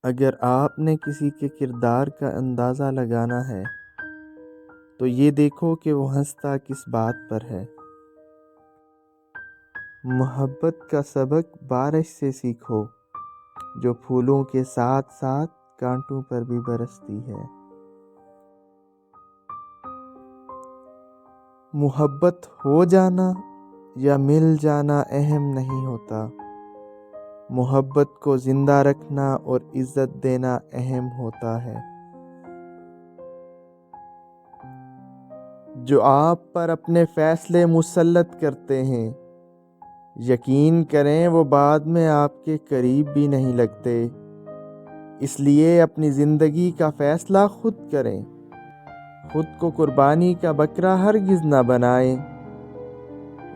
اگر آپ نے کسی کے کردار کا اندازہ لگانا ہے تو یہ دیکھو کہ وہ ہنستا کس بات پر ہے۔ محبت کا سبق بارش سے سیکھو جو پھولوں کے ساتھ ساتھ کانٹوں پر بھی برستی ہے۔ محبت ہو جانا یا مل جانا اہم نہیں ہوتا، محبت کو زندہ رکھنا اور عزت دینا اہم ہوتا ہے۔ جو آپ پر اپنے فیصلے مسلط کرتے ہیں، یقین کریں وہ بعد میں آپ کے قریب بھی نہیں لگتے، اس لیے اپنی زندگی کا فیصلہ خود کریں۔ خود کو قربانی کا بکرا ہرگز نہ بنائیں،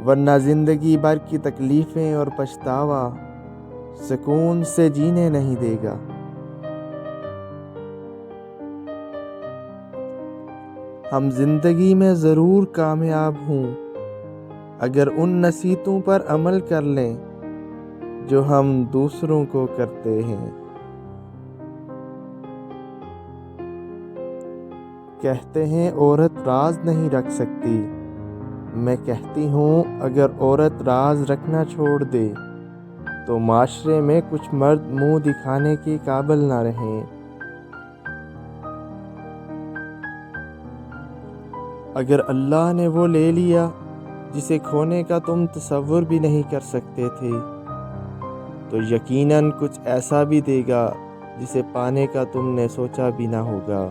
ورنہ زندگی بھر کی تکلیفیں اور پچھتاوا سکون سے جینے نہیں دے گا۔ ہم زندگی میں ضرور کامیاب ہوں اگر ان نصیحتوں پر عمل کر لیں جو ہم دوسروں کو کرتے ہیں۔ کہتے ہیں عورت راز نہیں رکھ سکتی، میں کہتی ہوں اگر عورت راز رکھنا چھوڑ دے تو معاشرے میں کچھ مرد منہ دکھانے کے قابل نہ رہیں۔ اگر اللہ نے وہ لے لیا جسے کھونے کا تم تصور بھی نہیں کر سکتے تھے تو یقیناً کچھ ایسا بھی دے گا جسے پانے کا تم نے سوچا بھی نہ ہوگا۔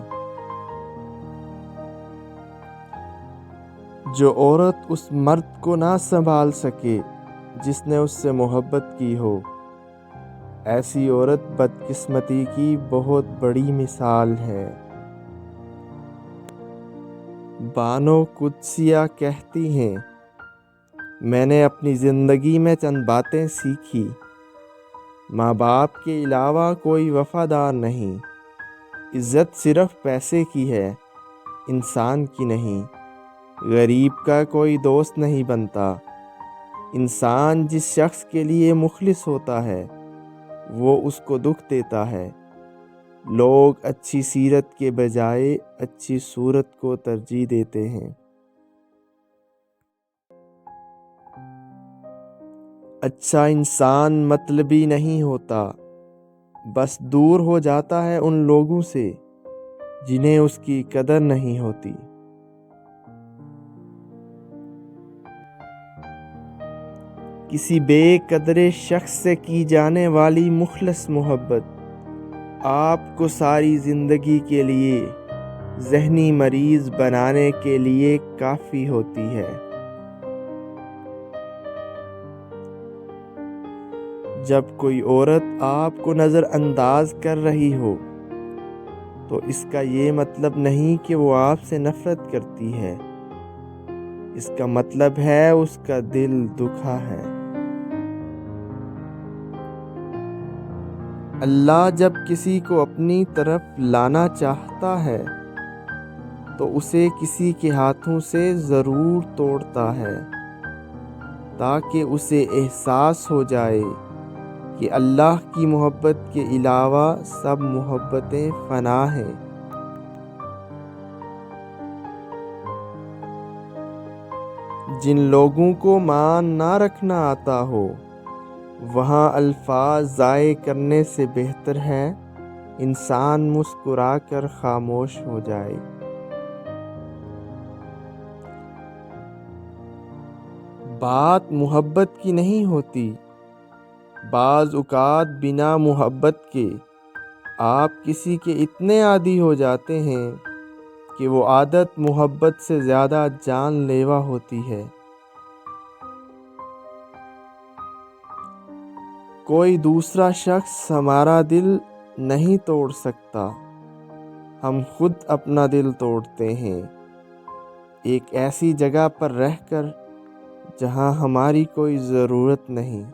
جو عورت اس مرد کو نہ سنبھال سکے جس نے اس سے محبت کی ہو، ایسی عورت بدقسمتی کی بہت بڑی مثال ہے۔ بانو قدسیہ کہتی ہیں، میں نے اپنی زندگی میں چند باتیں سیکھی۔ ماں باپ کے علاوہ کوئی وفادار نہیں، عزت صرف پیسے کی ہے، انسان کی نہیں۔ غریب کا کوئی دوست نہیں بنتا، انسان جس شخص کے لیے مخلص ہوتا ہے وہ اس کو دکھ دیتا ہے۔ لوگ اچھی سیرت کے بجائے اچھی صورت کو ترجیح دیتے ہیں۔ اچھا انسان مطلبی نہیں ہوتا، بس دور ہو جاتا ہے ان لوگوں سے جنہیں اس کی قدر نہیں ہوتی۔ کسی بے قدر شخص سے کی جانے والی مخلص محبت آپ کو ساری زندگی کے لیے ذہنی مریض بنانے کے لیے کافی ہوتی ہے۔ جب کوئی عورت آپ کو نظر انداز کر رہی ہو تو اس کا یہ مطلب نہیں کہ وہ آپ سے نفرت کرتی ہے، اس کا مطلب ہے اس کا دل دکھا ہے۔ اللہ جب کسی کو اپنی طرف لانا چاہتا ہے تو اسے کسی کے ہاتھوں سے ضرور توڑتا ہے تاکہ اسے احساس ہو جائے کہ اللہ کی محبت کے علاوہ سب محبتیں فنا ہیں۔ جن لوگوں کو مان نہ رکھنا آتا ہو وہاں الفاظ ضائع کرنے سے بہتر ہے انسان مسکرا کر خاموش ہو جائے۔ بات محبت کی نہیں ہوتی، بعض اوقات بنا محبت کے آپ کسی کے اتنے عادی ہو جاتے ہیں کہ وہ عادت محبت سے زیادہ جان لیوا ہوتی ہے۔ کوئی دوسرا شخص ہمارا دل نہیں توڑ سکتا، ہم خود اپنا دل توڑتے ہیں، ایک ایسی جگہ پر رہ کر جہاں ہماری کوئی ضرورت نہیں۔